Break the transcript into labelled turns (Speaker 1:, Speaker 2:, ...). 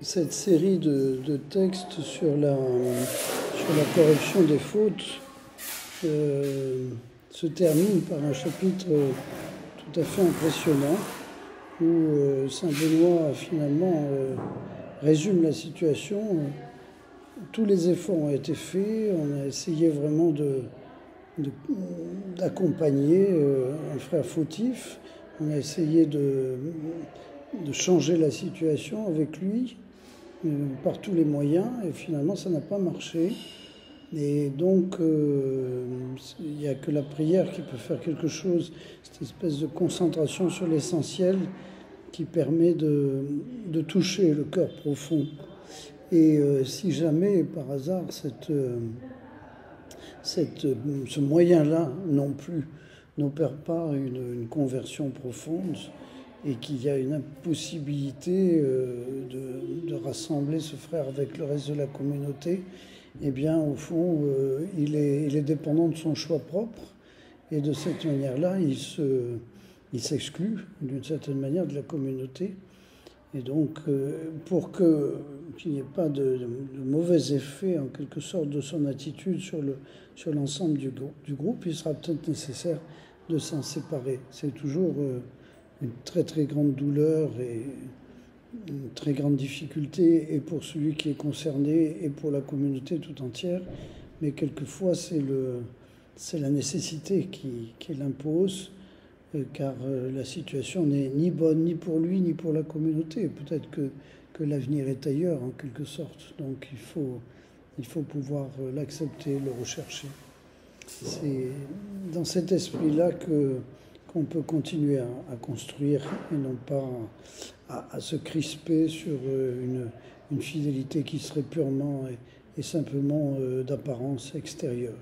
Speaker 1: Cette série de textes sur la correction des fautes se termine par un chapitre tout à fait impressionnant où Saint Benoît finalement résume la situation. Tous les efforts ont été faits, on a essayé vraiment d'accompagner un frère fautif, on a essayé de changer la situation avec lui par tous les moyens, et finalement ça n'a pas marché. Et donc il n'y a que la prière qui peut faire quelque chose, cette espèce de concentration sur l'essentiel qui permet de toucher le cœur profond. Et si jamais par hasard ce moyen-là non plus n'opère pas une conversion profonde, et qu'il y a une impossibilité de rassembler ce frère avec le reste de la communauté, eh bien, au fond, il est dépendant de son choix propre, et de cette manière-là, il s'exclut d'une certaine manière de la communauté. Et donc, pour qu'il n'y ait pas de mauvais effet, en quelque sorte, de son attitude sur l'ensemble du groupe, il sera peut-être nécessaire de s'en séparer. C'est toujours une très très grande douleur et une très grande difficulté, et pour celui qui est concerné et pour la communauté tout entière. Mais quelquefois c'est la nécessité qui l'impose, car la situation n'est ni bonne ni pour lui ni pour la communauté. Peut-être que l'avenir est ailleurs en quelque sorte, donc il faut pouvoir l'accepter, le rechercher. C'est dans cet esprit-là qu'on peut continuer à construire, et non pas à se crisper sur une fidélité qui serait purement et simplement d'apparence extérieure.